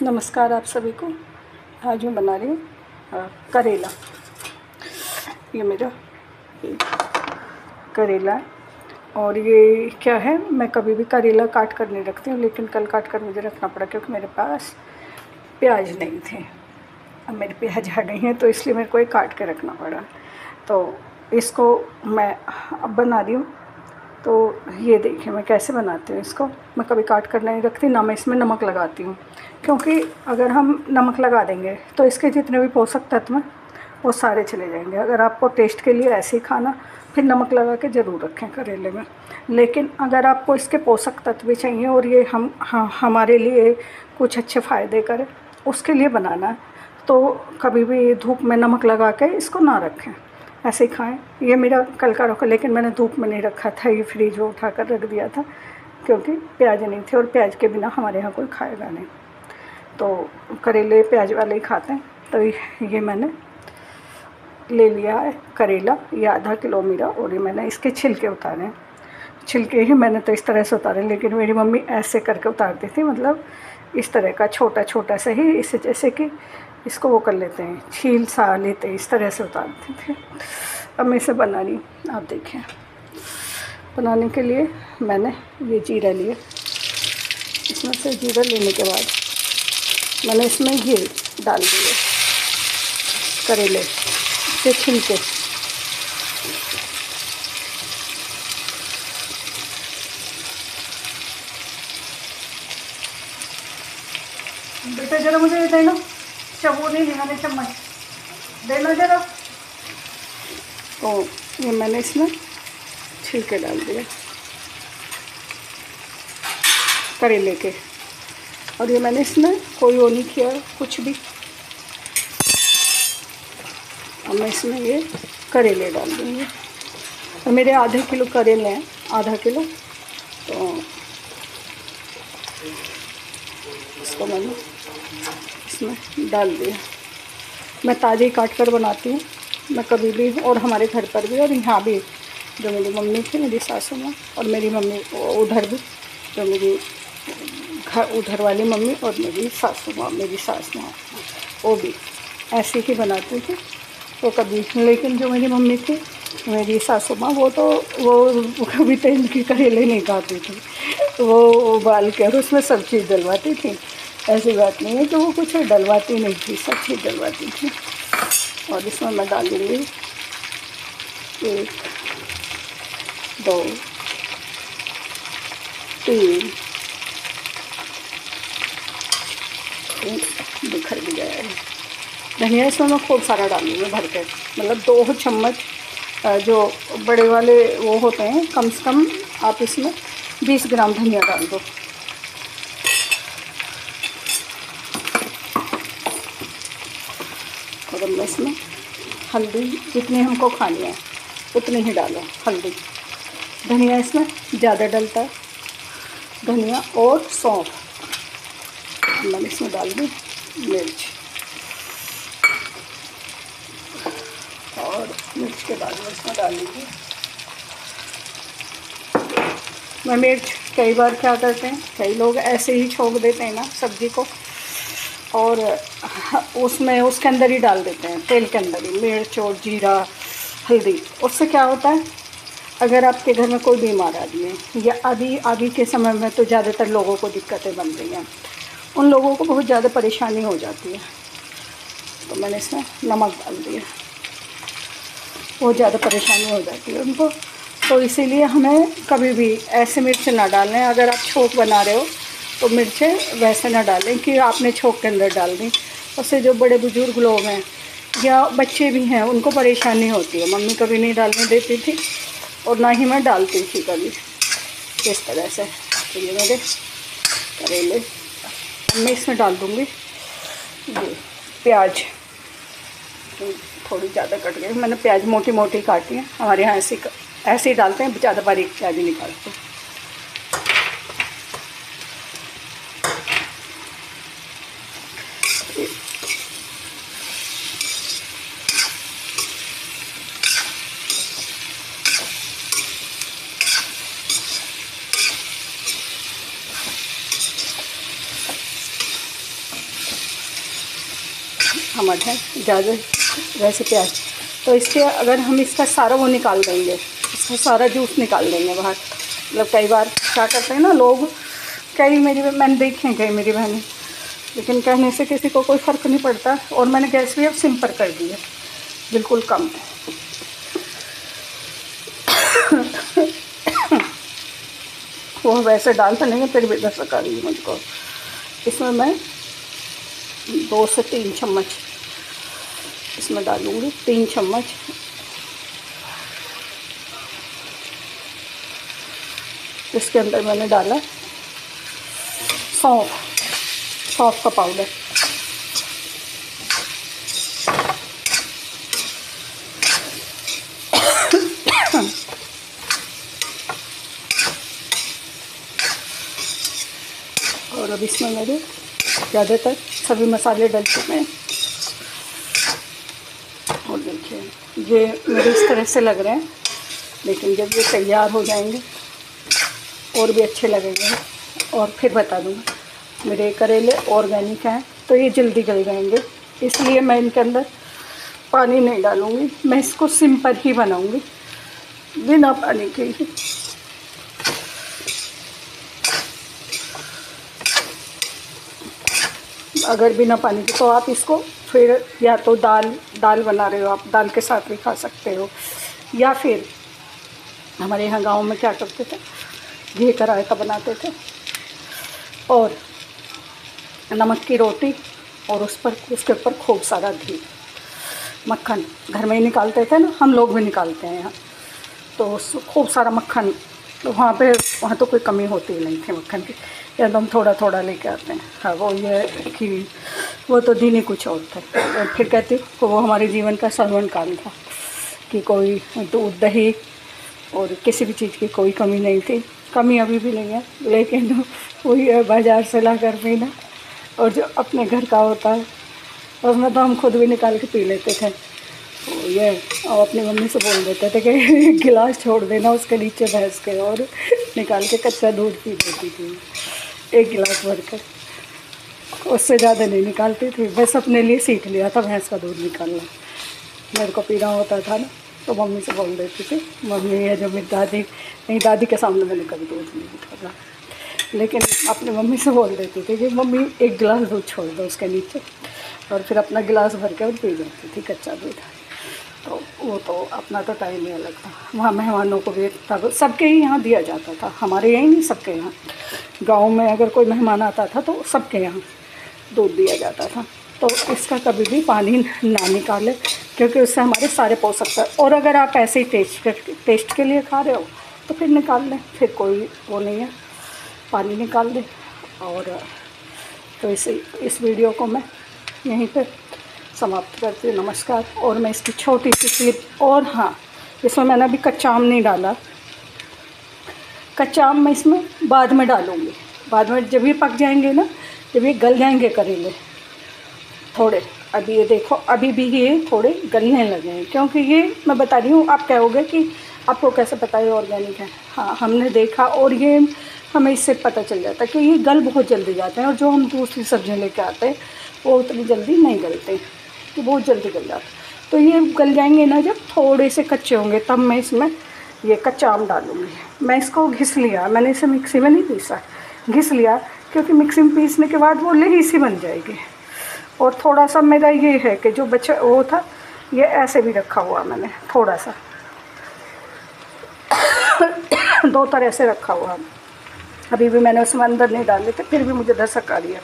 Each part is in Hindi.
नमस्कार आप सभी को। आज मैं बना रही हूँ करेला। ये मेरा करेला है और ये क्या है, मैं कभी भी करेला काट कर नहीं रखती हूँ, लेकिन कल काट कर मुझे रखना पड़ा क्योंकि मेरे पास प्याज नहीं थे। अब मेरे प्याज आ गई हैं तो इसलिए मेरे को ये काट के रखना पड़ा। तो इसको मैं अब बना रही हूँ। तो ये देखिए मैं कैसे बनाती हूँ इसको। मैं कभी काट कर नहीं रखती, ना मैं इसमें नमक लगाती हूँ, क्योंकि अगर हम नमक लगा देंगे तो इसके जितने भी पोषक तत्व हैं वो सारे चले जाएंगे। अगर आपको टेस्ट के लिए ऐसे ही खाना, फिर नमक लगा के ज़रूर रखें करेले में। लेकिन अगर आपको इसके पोषक तत्व भी चाहिए और ये हमारे लिए कुछ अच्छे फ़ायदे करे, उसके लिए बनाना है, तो कभी भी धूप में नमक लगा के इसको ना रखें, ऐसे ही खाएं। ये मेरा कल का रखा, लेकिन मैंने धूप में नहीं रखा था, ये फ्रिज में उठा कर रख दिया था क्योंकि प्याज नहीं थे और प्याज के बिना हमारे यहाँ कोई खाएगा नहीं। तो करेले प्याज वाले ही खाते हैं। तो ये मैंने ले लिया है करेला, ये आधा किलो मेरा, और ये मैंने इसके छिलके उतारे हैं। छिलके ही मैंने तो इस तरह से उतारे, लेकिन मेरी मम्मी ऐसे करके उतारती थी, मतलब इस तरह का छोटा छोटा सा ही, इसे जैसे कि इसको वो कर लेते हैं, छील सा लेते हैं, इस तरह से उतारते थे। अब मैं इसे बना रही हूँ। आप देखिए, बनाने के लिए मैंने ये जीरा लिया। इसमें से जीरा लेने के बाद मैंने इसमें ये डाल दिए करेले से छिलके। बेटा जरा मुझे देना, वो नहीं मैंने चम्मच देना जरा। तो ये मैंने इसमें छिलके डाल दिए करेले के, और ये मैंने इसमें कोई वो नहीं किया कुछ भी। अब मैं इसमें ये करेले डाल दूँगी। और मेरे आधे किलो करेले हैं, आधा किलो। तो इसको मैंने इसमें डाल दिया। मैं ताज़े ही काट कर बनाती हूँ, मैं कभी भी, और हमारे घर पर भी, और यहाँ भी जो मेरी मम्मी थी, मेरी सासू माँ, और मेरी मम्मी उधर भी, जो मेरी घर उधर वाली मम्मी और मेरी सासू माँ, मेरी सास माँ, वो भी ऐसे ही बनाती थी। वो कभी, लेकिन जो मेरी मम्मी थी, मेरी सासू माँ, वो कभी तेल के करेले नहीं खाती थी, वो उबाल के और उसमें सब चीज़ डलवाती थी। ऐसी बात नहीं है कि वो कुछ डलवाती नहीं थी, सब चीज़ डलवाती थी। और इसमें मैं डालूँगी 1 2 3 बिखर भी गया है धनिया। इसमें मैं खूब सारा डालूँगी भर के, मतलब 2 चम्मच जो बड़े वाले वो होते हैं, कम से कम आप इसमें 20 ग्राम धनिया डाल दो। और अब मैं इसमें हल्दी जितनी हमको खानी है उतनी ही डालो हल्दी। धनिया इसमें ज़्यादा डलता है, धनिया और सौंफ। मैंने इसमें डाल दी मिर्च, और मिर्च के बाद में इसमें डालूँगी मैं मिर्च। कई बार क्या करते हैं, कई लोग ऐसे ही छोड़ देते हैं ना सब्ज़ी को, और उसमें उसके अंदर ही डाल देते हैं, तेल के अंदर ही मिर्च और जीरा हल्दी। उससे क्या होता है, अगर आपके घर में कोई बीमार आदमी है, या अभी के समय में तो ज़्यादातर लोगों को दिक्कतें बन रही हैं, उन लोगों को बहुत ज़्यादा परेशानी हो जाती है। तो मैंने इसमें नमक डाल दिया, बहुत ज़्यादा परेशानी हो जाती है उनको। तो इसीलिए हमें कभी भी ऐसे मिर्च ना डालें। अगर आप छोंक बना रहे हो तो मिर्चें वैसे ना डालें कि आपने छोंक के अंदर डाल दी। उससे जो बड़े बुजुर्ग लोग हैं या बच्चे भी हैं, उनको परेशानी होती है। मम्मी कभी नहीं डालने देती थी और ना ही मैं डालती थी कभी इस तरह से। तो ये मेरे करेले, मैं इसमें डाल दूँगी ये प्याज। थोड़ी ज़्यादा कट गई, मैंने प्याज मोटी मोटी काटी है। हमारे यहाँ ऐसे ही डालते हैं, ज़्यादा बारीक प्याज नहीं काटते। हमारे हैं ज़्यादा वैसे प्याज। तो इसके अगर हम इसका सारा वो निकाल देंगे, इसका सारा जूस निकाल देंगे बाहर। मतलब कई बार क्या करते हैं ना लोग, मैंने देखे हैं कई मेरी बहनें, लेकिन कहने से किसी को कोई फ़र्क नहीं पड़ता। और मैंने गैस भी अब सिम पर कर दी है, बिल्कुल कम। वो वैसे डाल तो नहीं है, फिर भी दस्तक आ रही है मुझको। इसमें मैं 2 से 3 चम्मच इसमें डालूँगी, 3 चम्मच। इसके अंदर मैंने डाला सौंफ का पाउडर, और अब इसमें मेरे ज़्यादातर सभी मसाले डल चुके हैं। और देखिए ये मेरे इस तरह से लग रहे हैं, लेकिन जब ये तैयार हो जाएंगे और भी अच्छे लगेंगे। और फिर बता दूँगा, मेरे करेले ऑर्गेनिक हैं तो ये जल्दी गल जाएंगे, इसलिए मैं इनके अंदर पानी नहीं डालूँगी। मैं इसको सिंपल ही बनाऊँगी, बिना पानी के ही। अगर बिना पानी के तो आप इसको फिर या तो दाल बना रहे हो आप, दाल के साथ भी खा सकते हो, या फिर हमारे यहाँ गांव में क्या करते थे, घी का रायता बनाते थे और नमक की रोटी और उसके ऊपर खूब सारा घी, मक्खन घर में ही निकालते थे ना, हम लोग भी निकालते हैं यहाँ। तो खूब सारा मक्खन, तो वहाँ तो कोई कमी होती ही नहीं थी मक्खन की, एकदम थोड़ा थोड़ा लेके आते हैं। हाँ वो ये कि वो तो दिन ही कुछ और था। और फिर कहती हूँ वो हमारे जीवन का सर्वण काल था कि कोई दूध दही और किसी भी चीज़ की कोई कमी नहीं थी। कमी अभी भी नहीं है, लेकिन वही है बाज़ार से ला कर पीना, और जो अपने घर का होता है उसमें तो हम खुद भी निकाल के पी लेते थे। तो ये और अपनी मम्मी से बोल देते थे कि गिलास छोड़ देना उसके नीचे भैंस के, और निकाल के कच्चा दूध पी देती थी 1 गिलास भर कर, उससे ज़्यादा नहीं निकालती थी। बस अपने लिए सीख लिया था भैंस का दूध निकालना। मेरे को पीना होता था ना तो मम्मी से बोल देती थी, मम्मी है जो मेरी दादी के सामने मैंने कभी दूध नहीं निकाला, लेकिन अपनी मम्मी से बोल देती थी कि मम्मी 1 गिलास दूध छोड़ दो उसके नीचे, और फिर अपना गिलास भर के और पी जाती थी कच्चा दूध। तो वो तो अपना तो टाइम ही अलग था। वहाँ मेहमानों को भी तब सबके ही यहाँ दिया जाता था, हमारे यहाँ नहीं, सबके यहाँ। गांव में अगर कोई मेहमान आता था तो सबके यहाँ दूध दिया जाता था। तो इसका कभी भी पानी ना निकालें, क्योंकि उससे हमारे सारे पोषक तत्व, और अगर आप ऐसे ही टेस्ट के लिए खा रहे हो तो फिर निकाल लें, फिर कोई वो नहीं है, पानी निकाल दें। और तो इस वीडियो को मैं यहीं पर समाप्त करती हूँ। नमस्कार। और मैं इसकी छोटी सी क्लिप, और हाँ इसमें मैंने अभी कच्चा आम नहीं डाला, कच्चा आम मैं इसमें बाद में डालूँगी, बाद में जब ये पक जाएंगे ना, जब ये गल जाएंगे करेले थोड़े। अभी ये देखो अभी भी ये थोड़े गलने लगे हैं, क्योंकि ये मैं बता रही हूँ। आप कहोगे कि आपको कैसे पता है ऑर्गेनिक है? हाँ हमने देखा, और ये हमें इससे पता चल जाता है कि ये गल बहुत जल्दी जाते हैं, और जो हम दूसरी सब्जियाँ लेके आते हैं वो उतनी जल्दी नहीं गलते, कि बहुत जल्दी गल जाते। तो ये गल जाएंगे ना जब थोड़े से कच्चे होंगे, तब मैं इसमें ये कच्चा आम डालूँगी। मैं इसको घिस लिया, मैंने इसे मिक्सी में नहीं पीसा, घिस लिया, क्योंकि मिक्सी में पीसने के बाद वो लेही सी बन जाएगी। और थोड़ा सा मेरा ये है कि जो बचा वो था, ये ऐसे भी रखा हुआ मैंने थोड़ा सा 2 तरह से रखा हुआ। अभी भी मैंने उसमें अंदर नहीं डाले थे, फिर भी मुझे दस्तक आ रही है।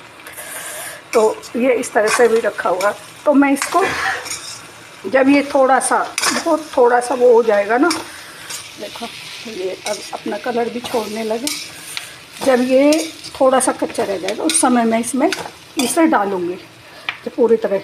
तो ये इस तरह से भी रखा हुआ। तो मैं इसको जब ये थोड़ा सा वो हो जाएगा ना, देखो ये अब अपना कलर भी छोड़ने लगे, जब ये थोड़ा सा कच्चा रह जाएगा उस समय मैं इसमें इसे डालूँगी, जो पूरी तरह